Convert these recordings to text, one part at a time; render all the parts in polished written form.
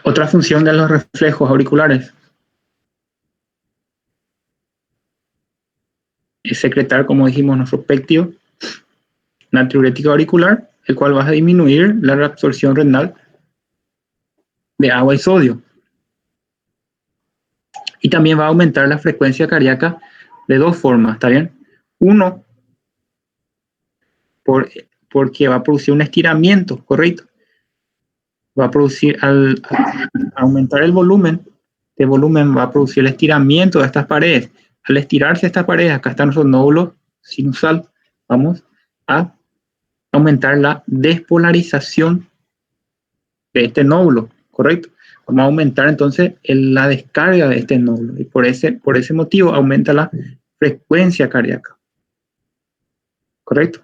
Otra función de los reflejos auriculares es secretar, como dijimos, nuestro péptido natriurético auricular, el cual va a disminuir la reabsorción renal de agua y sodio. Y también va a aumentar la frecuencia cardíaca de dos formas, ¿está bien? Uno, porque va a producir un estiramiento, ¿correcto? Va a producir, al aumentar el volumen va a producir el estiramiento de estas paredes. Al estirarse estas paredes, acá está nuestro nódulo sinusal, vamos a aumentar la despolarización de este nódulo, ¿correcto? Vamos a aumentar entonces la descarga de este nódulo y por ese motivo aumenta la frecuencia cardíaca, ¿correcto?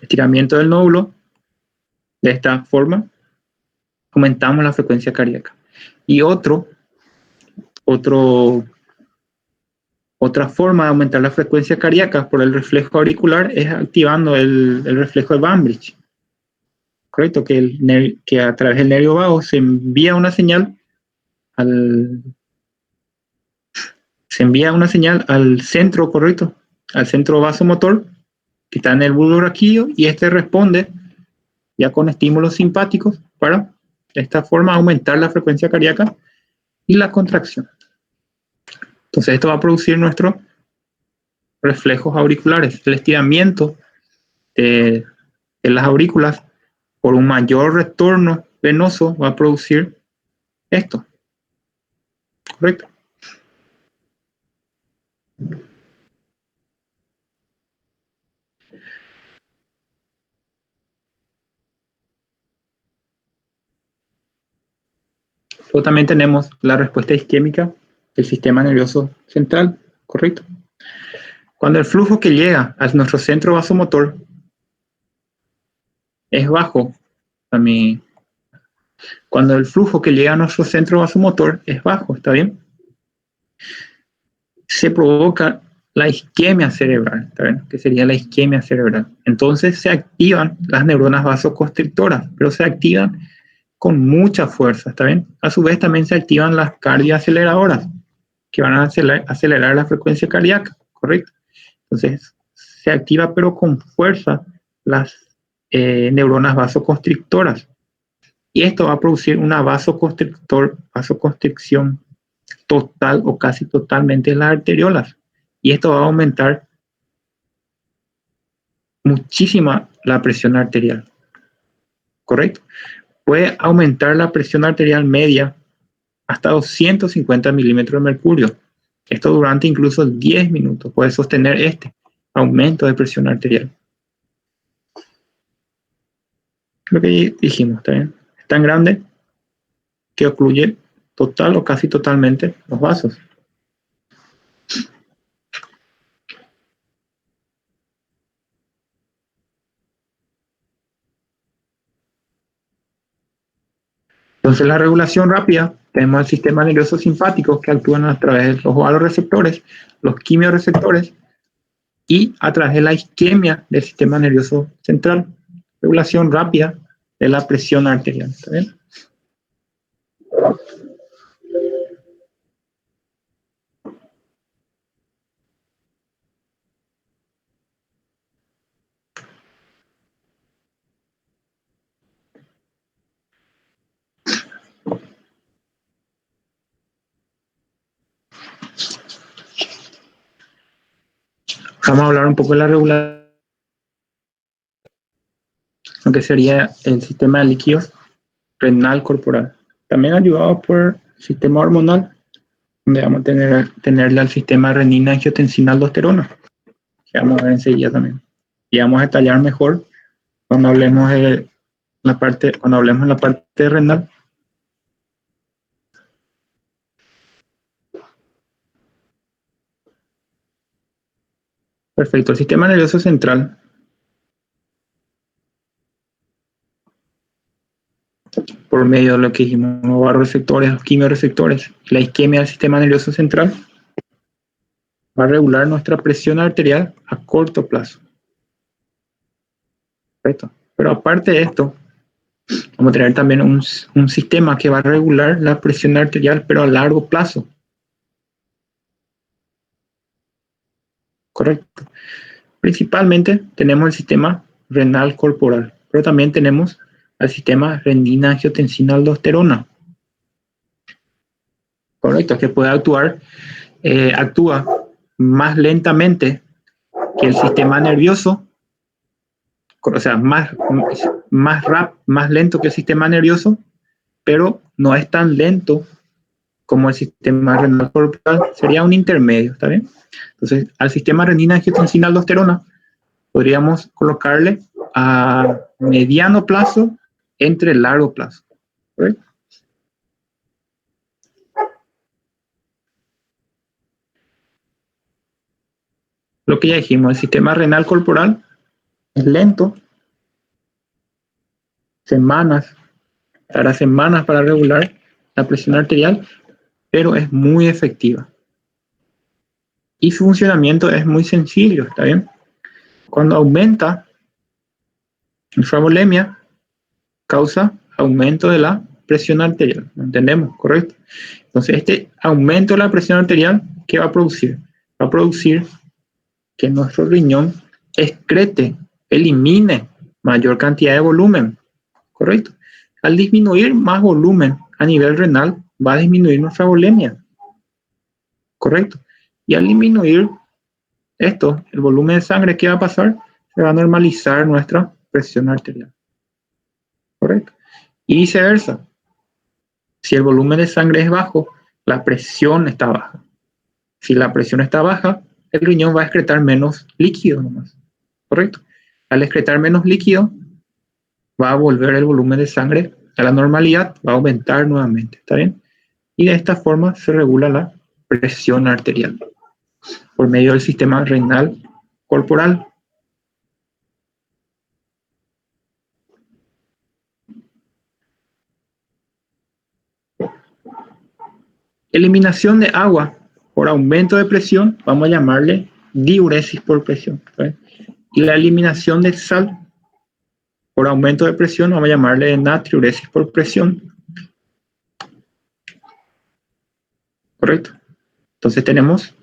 Estiramiento del nódulo, de esta forma aumentamos la frecuencia cardíaca. Y otra forma de aumentar la frecuencia cardíaca por el reflejo auricular es activando el reflejo de Banbridge, ¿correcto? Que a través del nervio vago se envía una señal al centro, ¿correcto? Al centro vasomotor que está en el bulbo raquídeo y este responde ya con estímulos simpáticos para de esta forma aumentar la frecuencia cardíaca y la contracción. Entonces esto va a producir nuestros reflejos auriculares, el estiramiento de las aurículas por un mayor retorno venoso va a producir esto, ¿correcto? Luego también tenemos la respuesta isquémica del sistema nervioso central, ¿correcto? Cuando el flujo que llega a nuestro centro vasomotor es bajo, cuando el flujo que llega a nuestro centro vasomotor es bajo, ¿está bien? Se provoca la isquemia cerebral, ¿está bien? Que sería la isquemia cerebral. Entonces se activan las neuronas vasoconstrictoras, pero se activan con mucha fuerza, ¿está bien? A su vez también se activan las cardioaceleradoras, que van a acelerar la frecuencia cardíaca, ¿correcto? Entonces se activa pero con fuerza las neuronas vasoconstrictoras. Y esto va a producir una vasoconstricción total o casi totalmente en las arteriolas. Y esto va a aumentar muchísima la presión arterial, ¿correcto? Puede aumentar la presión arterial media hasta 250 milímetros de mercurio. Esto durante incluso 10 minutos puede sostener este aumento de presión arterial. Lo que dijimos, ¿está bien? Es tan grande que ocluye total o casi totalmente los vasos. Entonces la regulación rápida, tenemos el sistema nervioso simpático que actúan a través de los vasoreceptores, los quimiorreceptores y a través de la isquemia del sistema nervioso central. Regulación rápida de la presión arterial, ¿está bien? Vamos a hablar un poco de la regulación, lo que sería el sistema de líquidos renal corporal. También ayudado por el sistema hormonal, donde vamos a tenerle al sistema renina, angiotensina, aldosterona, que vamos a ver enseguida también. Y vamos a detallar mejor cuando hablemos de la parte renal. Perfecto, el sistema nervioso central por medio de lo que dijimos, los vasoreceptores, los quimiorreceptores, la isquemia del sistema nervioso central va a regular nuestra presión arterial a corto plazo. Perfecto. Pero aparte de esto, Vamos a tener también un sistema que va a regular la presión arterial, pero a largo plazo. Correcto. Principalmente tenemos el sistema renal corporal, pero también tenemos el sistema renina-angiotensina-aldosterona. Correcto, que puede actúa más lentamente que el sistema nervioso, o sea, más lento que el sistema nervioso, pero no es tan lento como el sistema renal corporal, sería un intermedio, ¿está bien? Entonces, al sistema renina-angiotensina-aldosterona podríamos colocarle a mediano plazo entre largo plazo, ¿correcto? Lo que ya dijimos, el sistema renal corporal es lento, tarda semanas para regular la presión arterial, pero es muy efectiva. Y su funcionamiento es muy sencillo, ¿está bien? Cuando aumenta la infravolemia, causa aumento de la presión arterial, ¿lo entendemos? ¿Correcto? Entonces, este aumento de la presión arterial, ¿qué va a producir? Va a producir que nuestro riñón excrete, elimine mayor cantidad de volumen, ¿correcto? Al disminuir más volumen a nivel renal, va a disminuir nuestra volemia, ¿correcto? Y al disminuir esto, el volumen de sangre, ¿qué va a pasar? Se va a normalizar nuestra presión arterial, ¿correcto? Y viceversa. Si el volumen de sangre es bajo, la presión está baja. Si la presión está baja, el riñón va a excretar menos líquido nomás, ¿correcto? Al excretar menos líquido, va a volver el volumen de sangre a la normalidad, va a aumentar nuevamente, ¿está bien? Y de esta forma se regula la presión arterial por medio del sistema renal corporal. Eliminación de agua por aumento de presión, vamos a llamarle diuresis por presión, ¿sí? Y la eliminación de sal por aumento de presión, vamos a llamarle natriuresis por presión. ¿Correcto? Entonces tenemos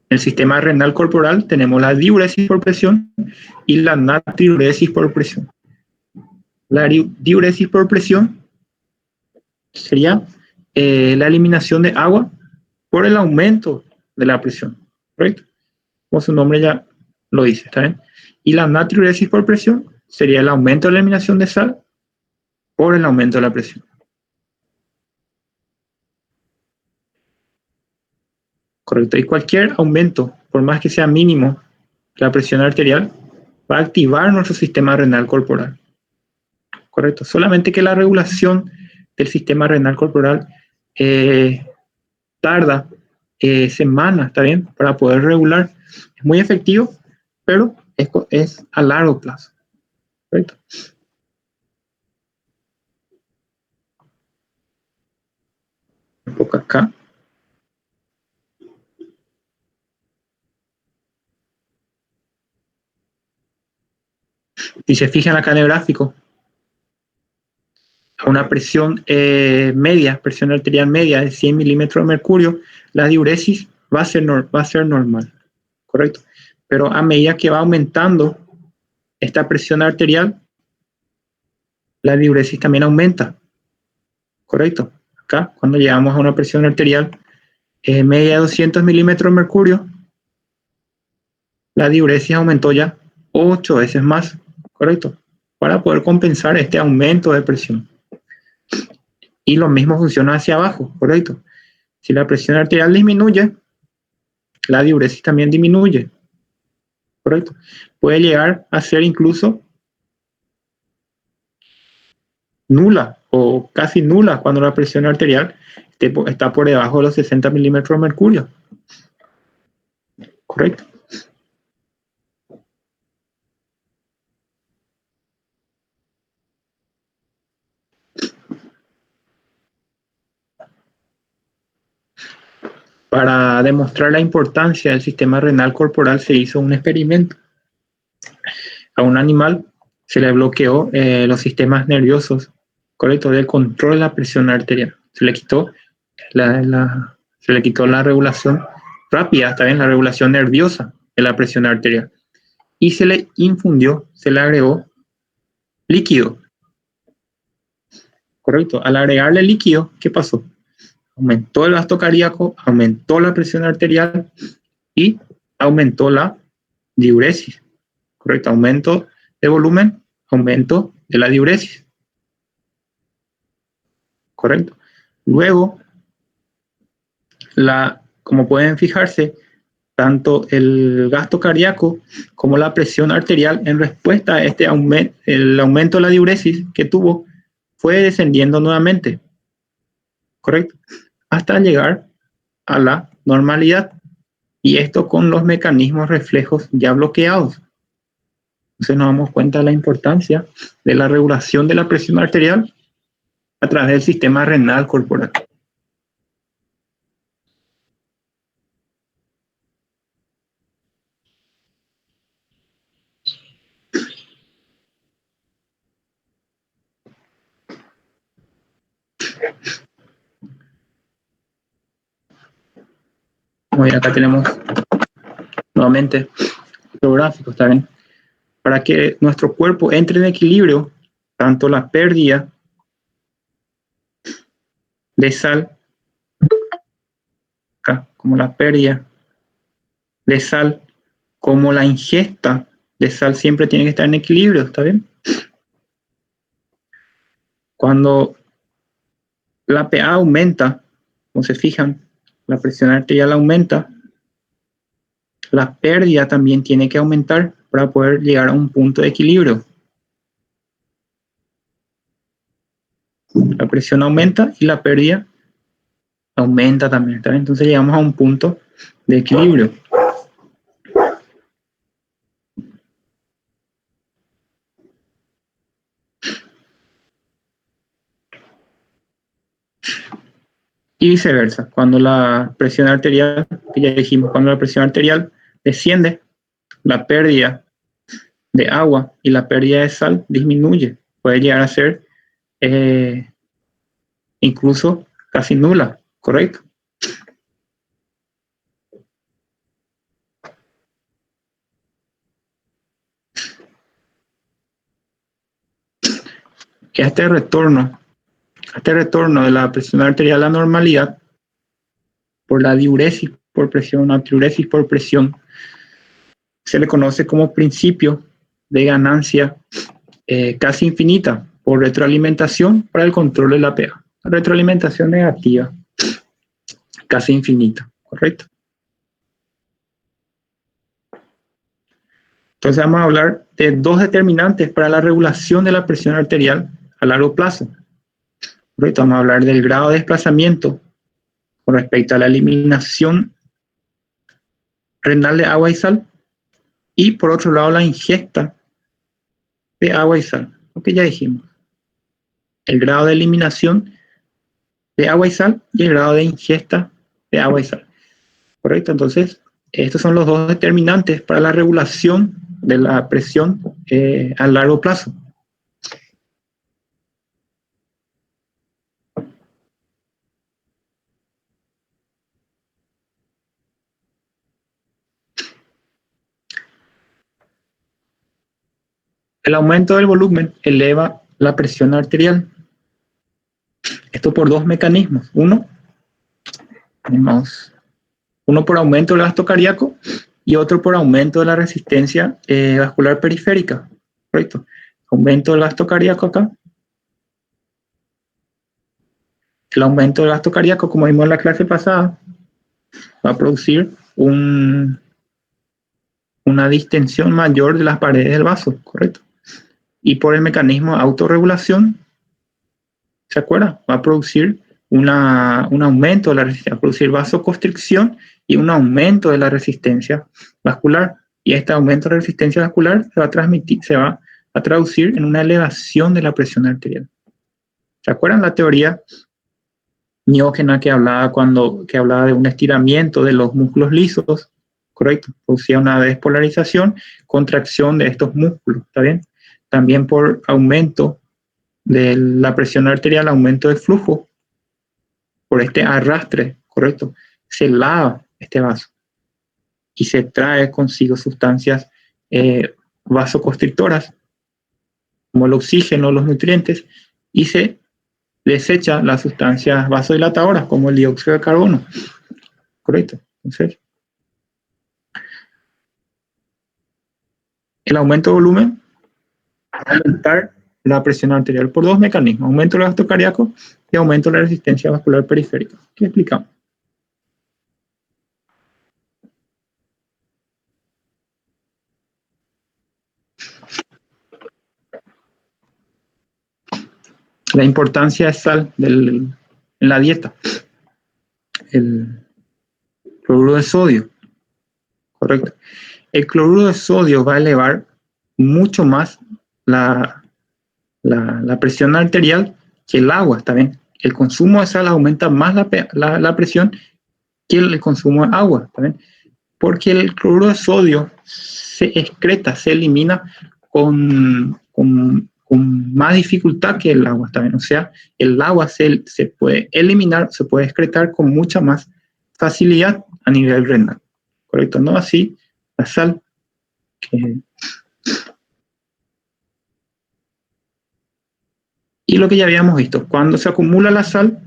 el sistema renal corporal, tenemos la diuresis por presión y la natriuresis por presión. La diuresis por presión sería la eliminación de agua por el aumento de la presión, ¿correcto? Como su nombre ya lo dice, ¿está bien? Y la natriuresis por presión sería el aumento de la eliminación de sal por el aumento de la presión. Correcto. Y cualquier aumento, por más que sea mínimo, la presión arterial va a activar nuestro sistema renal corporal. Correcto. Solamente que la regulación del sistema renal corporal tarda semanas, ¿está bien? Para poder regular. Es muy efectivo, pero es a largo plazo. Correcto. Un poco acá. Si se fijan acá en el gráfico, a una presión media, presión arterial media de 100 milímetros de mercurio, la diuresis va a ser normal, ¿correcto? Pero a medida que va aumentando esta presión arterial, la diuresis también aumenta, ¿correcto? Acá, cuando llegamos a una presión arterial media de 200 milímetros de mercurio, la diuresis aumentó ya 8 veces más, ¿correcto? Para poder compensar este aumento de presión. Y lo mismo funciona hacia abajo, ¿correcto? Si la presión arterial disminuye, la diuresis también disminuye, ¿correcto? Puede llegar a ser incluso nula o casi nula cuando la presión arterial está por debajo de los 60 milímetros de mercurio, ¿correcto? Para demostrar la importancia del sistema renal corporal se hizo un experimento. A un animal se le bloqueó los sistemas nerviosos correcto, del control de la presión arterial. Se le quitó la regulación rápida, está bien, la regulación nerviosa de la presión arterial. Y se le infundió, se le agregó líquido. Correcto, al agregarle líquido, ¿qué pasó? Aumentó el gasto cardíaco, aumentó la presión arterial y aumentó la diuresis. Correcto, aumento de volumen, aumento de la diuresis. Correcto. Luego, como pueden fijarse, tanto el gasto cardíaco como la presión arterial en respuesta a este el aumento de la diuresis que tuvo fue descendiendo nuevamente, correcto, hasta llegar a la normalidad, y esto con los mecanismos reflejos ya bloqueados. Entonces nos damos cuenta de la importancia de la regulación de la presión arterial a través del sistema renal corporal. Muy bien, acá tenemos nuevamente los gráficos, ¿está bien? Para que nuestro cuerpo entre en equilibrio, tanto la pérdida de sal, acá, como la pérdida de sal, como la ingesta de sal siempre tiene que estar en equilibrio, ¿está bien? Cuando la PA aumenta, como se fijan, la presión arterial aumenta, la pérdida también tiene que aumentar para poder llegar a un punto de equilibrio. La presión aumenta y la pérdida aumenta también, ¿está bien? Entonces llegamos a un punto de equilibrio. Y viceversa, cuando la presión arterial, que ya dijimos, cuando la presión arterial desciende, la pérdida de agua y la pérdida de sal disminuye, puede llegar a ser incluso casi nula, ¿correcto? Que este retorno de la presión arterial a la normalidad por la diuresis por presión, natriuresis por presión, se le conoce como principio de ganancia casi infinita por retroalimentación para el control de la pH. Retroalimentación negativa casi infinita, ¿correcto? Entonces vamos a hablar de dos determinantes para la regulación de la presión arterial a largo plazo. ¿Correcto? Vamos a hablar del grado de desplazamiento con respecto a la eliminación renal de agua y sal, y por otro lado la ingesta de agua y sal, lo que ya dijimos. El grado de eliminación de agua y sal y el grado de ingesta de agua y sal. ¿Correcto? Entonces, estos son los dos determinantes para la regulación de la presión a largo plazo. El aumento del volumen eleva la presión arterial. Esto por dos mecanismos. Uno por aumento del gasto cardíaco y otro por aumento de la resistencia vascular periférica. ¿Correcto? Aumento del gasto cardíaco acá. El aumento del gasto cardíaco, como vimos en la clase pasada, va a producir una distensión mayor de las paredes del vaso, ¿correcto? Y por el mecanismo de autorregulación, ¿se acuerda? Va a producir un aumento de la resistencia, va a producir vasoconstricción y un aumento de la resistencia vascular. Y este aumento de la resistencia vascular se va a traducir en una elevación de la presión arterial. ¿Se acuerdan la teoría miógena que hablaba de un estiramiento de los músculos lisos? ¿Correcto? Producía una despolarización, contracción de estos músculos, ¿está bien? También por aumento de la presión arterial, aumento de flujo, por este arrastre, correcto, se lava este vaso y se trae consigo sustancias vasoconstrictoras, como el oxígeno, los nutrientes, y se desecha las sustancias vasodilatadoras, como el dióxido de carbono, correcto. Entonces, el aumento de volumen va a aumentar la presión arterial por dos mecanismos: aumento del gasto cardíaco y aumento de la resistencia vascular periférica. ¿Qué explicamos? La importancia de sal en la dieta. El cloruro de sodio, correcto. El cloruro de sodio va a elevar mucho más la presión arterial que el agua, ¿está bien? El consumo de sal aumenta más la presión que el consumo de agua, ¿está bien? Porque el cloruro de sodio se excreta, se elimina con más dificultad que el agua, ¿está bien? O sea, el agua se puede eliminar, se puede excretar con mucha más facilidad a nivel renal, ¿correcto? No así la sal. Y lo que ya habíamos visto, cuando se acumula la sal,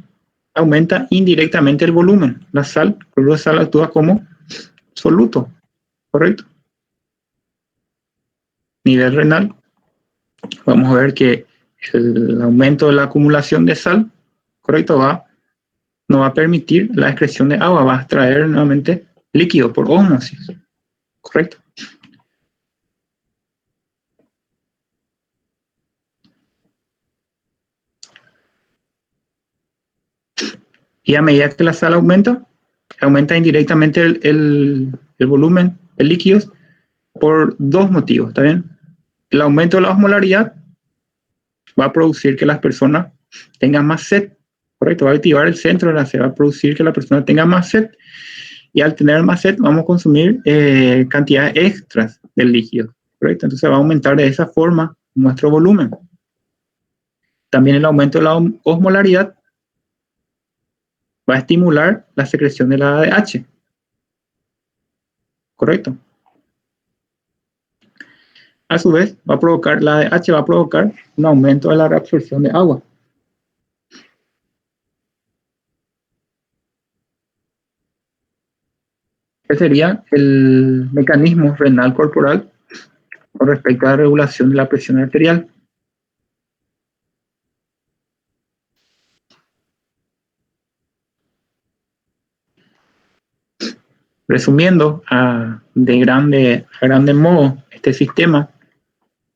aumenta indirectamente el volumen. La sal, el cloruro de sal actúa como soluto, ¿correcto? Nivel renal, vamos a ver que el aumento de la acumulación de sal, ¿correcto? No va a permitir la excreción de agua, va a extraer nuevamente líquido por ósmosis, ¿correcto? Y a medida que la sal aumenta indirectamente el volumen de líquidos por dos motivos, ¿está bien? El aumento de la osmolaridad va a producir que las personas tengan más sed, ¿correcto? Va a activar el centro de la sed, va a producir que la persona tenga más sed, y al tener más sed vamos a consumir cantidades extras del líquido, ¿correcto? Entonces va a aumentar de esa forma nuestro volumen. También el aumento de la osmolaridad va a estimular la secreción de la ADH, ¿correcto? A su vez, la ADH va a provocar un aumento de la reabsorción de agua. Ese sería el mecanismo renal corporal con respecto a la regulación de la presión arterial. Resumiendo de grande modo este sistema,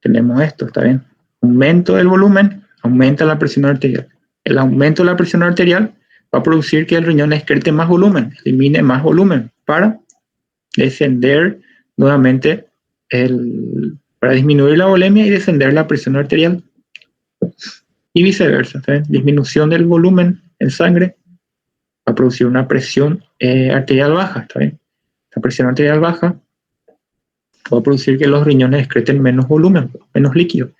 tenemos esto, ¿está bien? Aumento del volumen, aumenta la presión arterial. El aumento de la presión arterial va a producir que el riñón excrete más volumen, elimine más volumen para descender nuevamente, para disminuir la volemia y descender la presión arterial. Y viceversa, ¿está bien? Disminución del volumen en sangre va a producir una presión arterial baja, ¿está bien? La presión arterial baja va a producir que los riñones excreten menos volumen, menos líquido,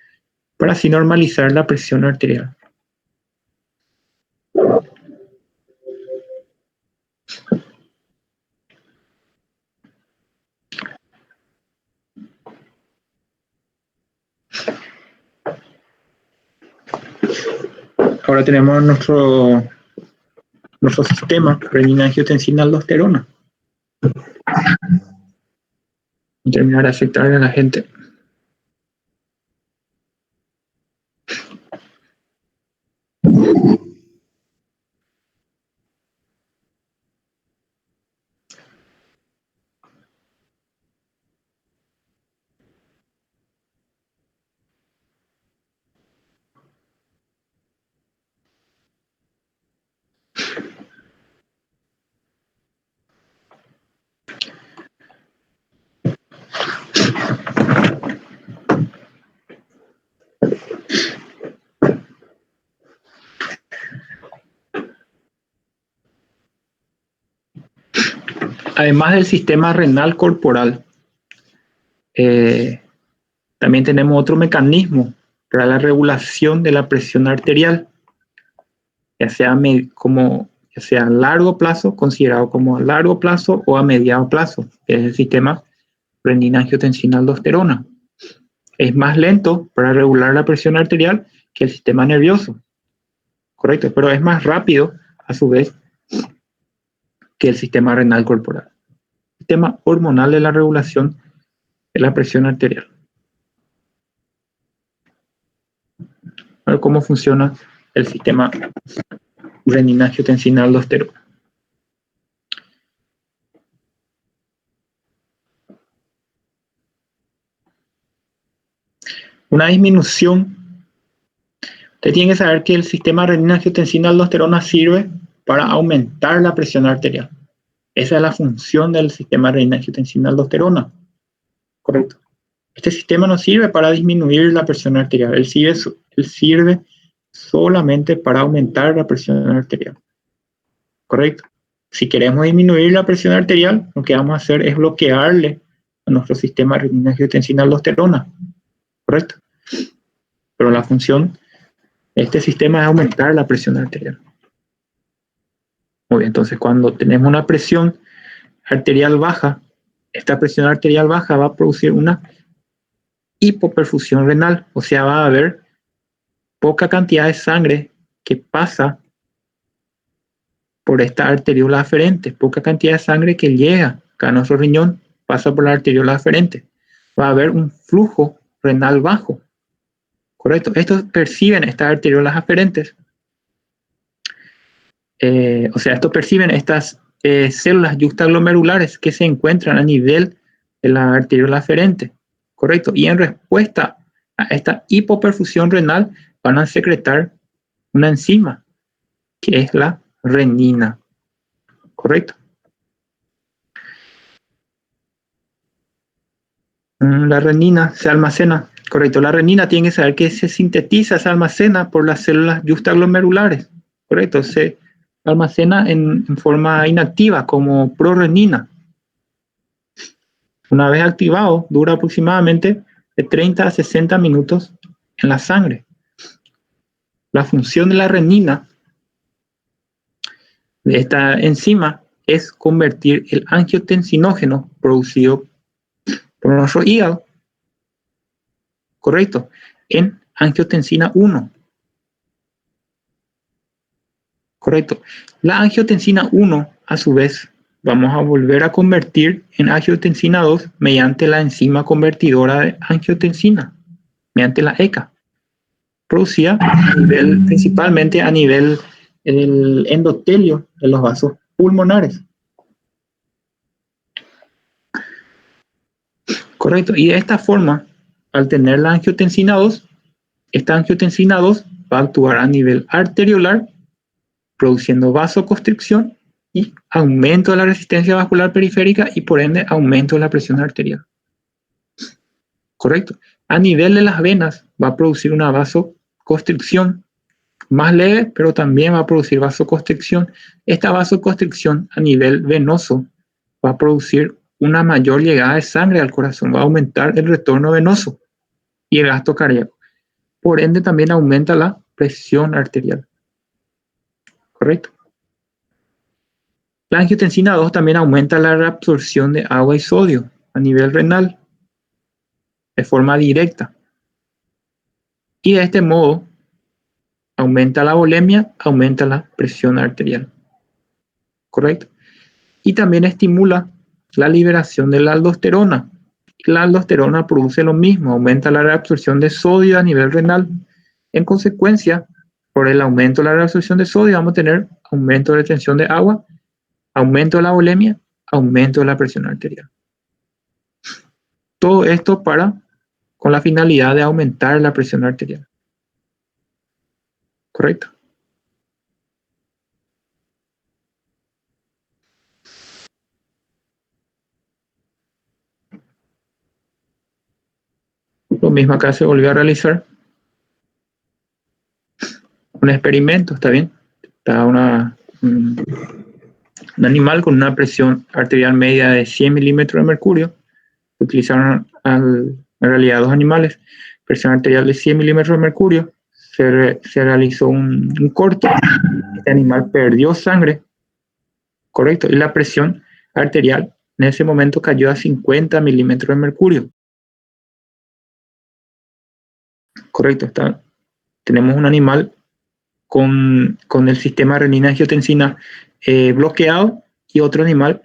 para así normalizar la presión arterial. Ahora tenemos nuestro sistema renina-angiotensina-aldosterona. Y terminar de afectar a la gente. Además del sistema renal corporal, también tenemos otro mecanismo para la regulación de la presión arterial, ya sea a largo plazo, considerado como a largo plazo o a mediano plazo, que es el sistema renina-angiotensina-aldosterona. Es más lento para regular la presión arterial que el sistema nervioso, correcto, pero es más rápido a su vez que el sistema renal corporal. Sistema hormonal de la regulación de la presión arterial. A ver cómo funciona el sistema renina-angiotensina-aldosterona. Una disminución. Usted tiene que saber que el sistema renina-angiotensina-aldosterona sirve para aumentar la presión arterial. Esa es la función del sistema renina-angiotensina-aldosterona. Correcto. Este sistema no sirve para disminuir la presión arterial. Él sirve solamente para aumentar la presión arterial. Correcto. Si queremos disminuir la presión arterial, lo que vamos a hacer es bloquearle a nuestro sistema renina-angiotensina-aldosterona. Correcto. Pero la función de este sistema es aumentar la presión arterial. Muy bien, entonces cuando tenemos una presión arterial baja, esta presión arterial baja va a producir una hipoperfusión renal, o sea, va a haber poca cantidad de sangre que pasa por esta arteriola aferente, poca cantidad de sangre que llega a nuestro riñón, pasa por la arteriola aferente. Va a haber un flujo renal bajo. Correcto. Estos perciben estas arteriolas aferentes. Estos perciben estas células yuxtaglomerulares que se encuentran a nivel de la arteriola aferente. Correcto. Y en respuesta a esta hipoperfusión renal van a secretar una enzima que es la renina. Correcto. La renina se almacena. Correcto. La renina tiene que saber que se sintetiza, se almacena por las células yuxtaglomerulares. Correcto. Se almacena en forma inactiva como prorenina. Una vez activado, dura aproximadamente de 30 a 60 minutos en la sangre. La función de la renina, de esta enzima, es convertir el angiotensinógeno producido por nuestro hígado, correcto, en angiotensina 1. Correcto. La angiotensina 1, a su vez, vamos a volver a convertir en angiotensina 2 mediante la enzima convertidora de angiotensina, mediante la ECA, producida principalmente a nivel del endotelio de los vasos pulmonares. Correcto. Y de esta forma, al tener la angiotensina 2, esta angiotensina 2 va a actuar a nivel arteriolar, produciendo vasoconstricción y aumento de la resistencia vascular periférica y por ende aumento de la presión arterial. Correcto. A nivel de las venas va a producir una vasoconstricción más leve, pero también va a producir vasoconstricción. Esta vasoconstricción a nivel venoso va a producir una mayor llegada de sangre al corazón, va a aumentar el retorno venoso y el gasto cardíaco. Por ende también aumenta la presión arterial. Correcto. La angiotensina 2 también aumenta la reabsorción de agua y sodio a nivel renal de forma directa. Y de este modo aumenta la volemia, aumenta la presión arterial. ¿Correcto? Y también estimula la liberación de la aldosterona. La aldosterona produce lo mismo, aumenta la reabsorción de sodio a nivel renal. En consecuencia, por el aumento de la reabsorción de sodio, vamos a tener aumento de retención de agua, aumento de la volemia, aumento de la presión arterial. Todo esto con la finalidad de aumentar la presión arterial. ¿Correcto? Lo mismo acá se volvió a realizar un experimento, ¿está bien? Está un animal con una presión arterial media de 100 milímetros de mercurio. Utilizaron en realidad 2 animales, presión arterial de 100 milímetros de mercurio, se realizó un corte, este animal perdió sangre, correcto, y la presión arterial en ese momento cayó a 50 milímetros de mercurio. Correcto, tenemos un animal con el sistema renina-angiotensina bloqueado y otro animal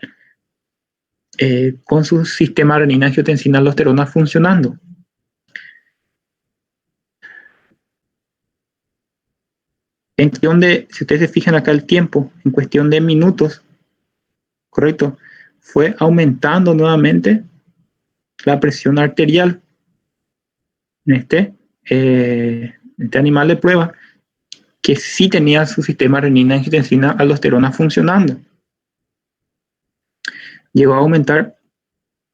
con su sistema renina-angiotensina-aldosterona funcionando. En cuestión de, si ustedes se fijan acá el tiempo, en cuestión de minutos, correcto, fue aumentando nuevamente la presión arterial en este animal de prueba que sí tenía su sistema renina-angiotensina-aldosterona funcionando. Llegó a aumentar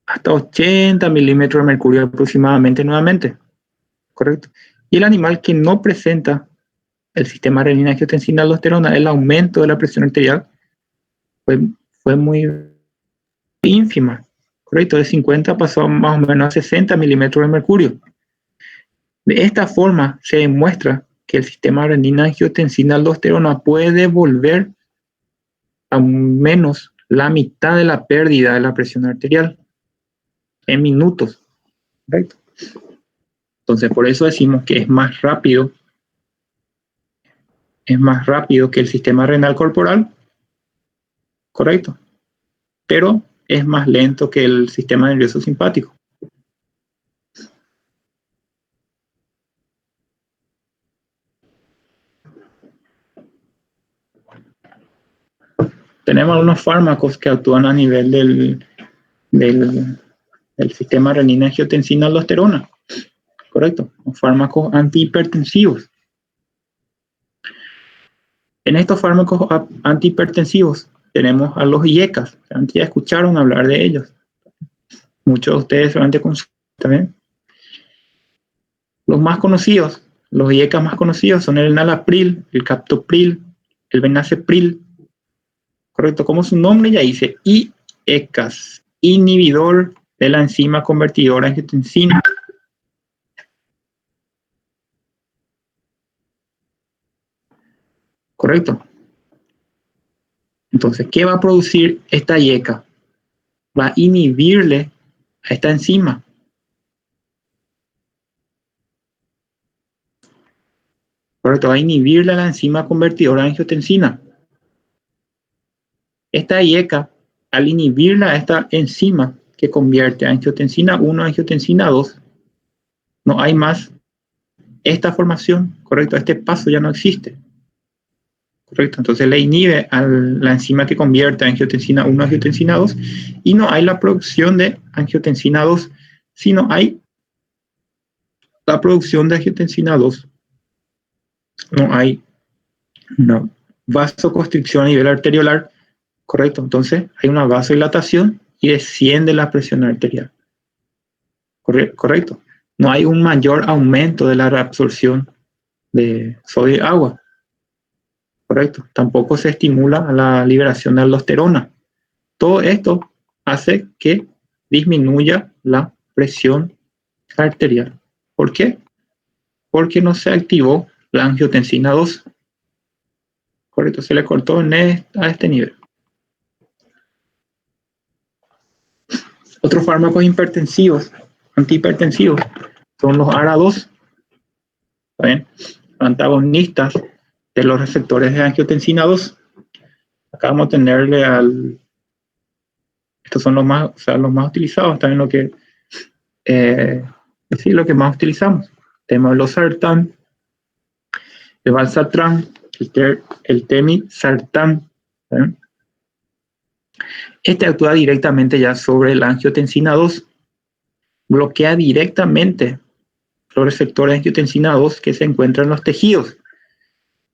hasta 80 milímetros de mercurio aproximadamente nuevamente, correcto. Y el animal que no presenta el sistema renina-angiotensina-aldosterona, el aumento de la presión arterial fue muy ínfima, correcto, de 50 pasó más o menos a 60 milímetros de mercurio. De esta forma se demuestra que el sistema renina-angiotensina-aldosterona puede volver a menos la mitad de la pérdida de la presión arterial en minutos, correcto. Entonces por eso decimos que es más rápido que el sistema renal corporal, correcto, pero es más lento que el sistema nervioso simpático. Tenemos algunos fármacos que actúan a nivel del sistema renina-angiotensina-aldosterona, correcto, los fármacos antihipertensivos. En estos fármacos antihipertensivos tenemos a los IECAs, antes ya escucharon hablar de ellos. Muchos de ustedes solamente consumen también. Los más conocidos, los IECAs más conocidos son el enalapril, el captopril, el benacepril, correcto, como su nombre ya dice, IECAs, inhibidor de la enzima convertidora angiotensina. Correcto. Entonces, ¿qué va a producir esta IECA? Va a inhibirle a esta enzima. Correcto, va a inhibirle a la enzima convertidora de angiotensina. Esta IECA, al inhibirla a esta enzima que convierte angiotensina 1 a angiotensina 2, no hay más esta formación, correcto, este paso ya no existe. Correcto, entonces le inhibe a la enzima que convierte angiotensina 1 a angiotensina 2 y no hay la producción de angiotensina 2, sino hay la producción de angiotensina 2. No hay una vasoconstricción a nivel arteriolar, correcto, entonces hay una vasodilatación y desciende la presión arterial, correcto. No hay un mayor aumento de la reabsorción de sodio y agua, correcto. Tampoco se estimula la liberación de aldosterona. Todo esto hace que disminuya la presión arterial. ¿Por qué? Porque no se activó la angiotensina 2. Correcto, se le cortó a este nivel. Otros fármacos hipertensivos, antihipertensivos, son los ARA2, ¿saben? Antagonistas de los receptores de angiotensina 2. Acá vamos a tenerle estos son los más utilizados, también lo que más utilizamos. Tenemos el losartán, el valsartán, el temisartán. ¿Saben? Este actúa directamente ya sobre la angiotensina 2, bloquea directamente los receptores de angiotensina 2 que se encuentran en los tejidos.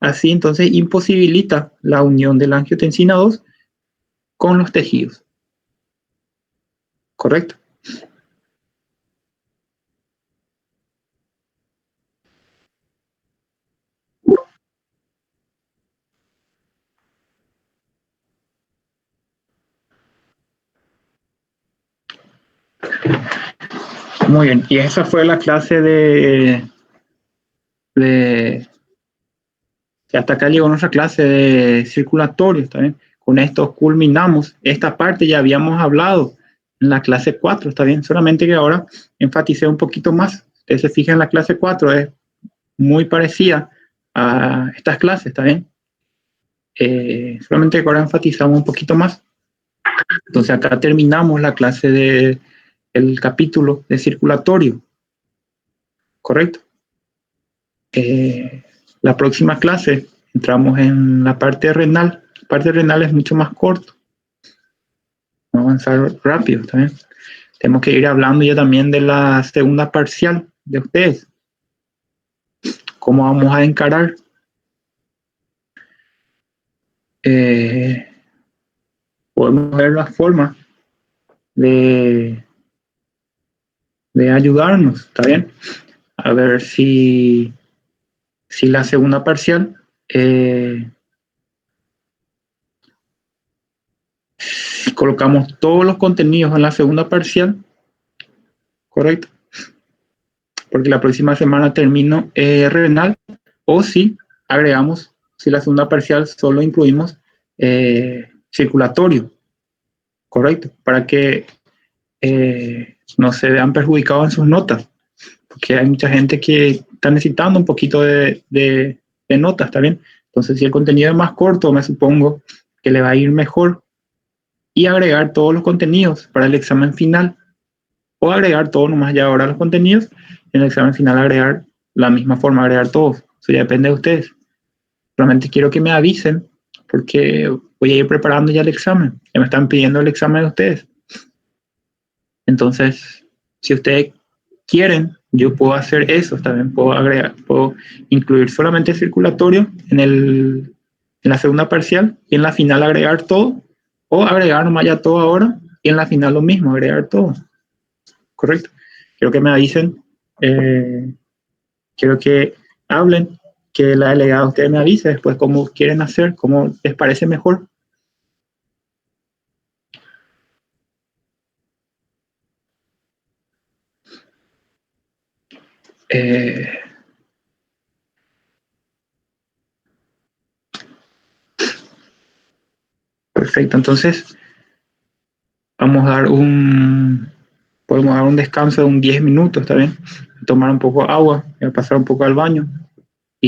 Así entonces imposibilita la unión de la angiotensina 2 con los tejidos. ¿Correcto? Muy bien, y esa fue la clase hasta acá llegó nuestra clase de circulatorio, ¿está bien? Con esto culminamos. Esta parte ya habíamos hablado en la clase 4, ¿está bien? Solamente que ahora enfaticé un poquito más. Ustedes se fijan, en la clase 4 es muy parecida a estas clases, ¿está bien? Solamente que ahora enfatizamos un poquito más. Entonces acá terminamos la clase del capítulo de circulatorio, ¿correcto? La próxima clase entramos en la parte renal. La parte renal es mucho más corto. Vamos a avanzar rápido también. Tenemos que ir hablando ya también de la segunda parcial de ustedes. ¿Cómo vamos a encarar? Podemos ver la forma de ayudarnos, ¿está bien? A ver si la segunda parcial, si colocamos todos los contenidos en la segunda parcial, ¿correcto? Porque la próxima semana termino renal, o si agregamos, si la segunda parcial solo incluimos circulatorio, ¿correcto? Para que no se vean perjudicados en sus notas, porque hay mucha gente que está necesitando un poquito de notas, ¿está bien? Entonces, si el contenido es más corto, me supongo que le va a ir mejor, y agregar todos los contenidos para el examen final, o agregar todo nomás ya ahora los contenidos, y en el examen final agregar la misma forma, agregar todos. Eso ya depende de ustedes. Solamente quiero que me avisen, porque voy a ir preparando ya el examen. Ya me están pidiendo el examen de ustedes. Entonces, si ustedes quieren, yo puedo hacer eso. También puedo agregar, puedo incluir solamente circulatorio en la segunda parcial, y en la final agregar todo, o agregar nomás ya todo ahora y en la final lo mismo, agregar todo. ¿Correcto? Quiero que me avisen, quiero que hablen, que la delegada ustedes me avise después cómo quieren hacer, cómo les parece mejor. Perfecto, entonces vamos a dar podemos dar un descanso de un 10 minutos, ¿está bien? Tomar un poco de agua, pasar un poco al baño.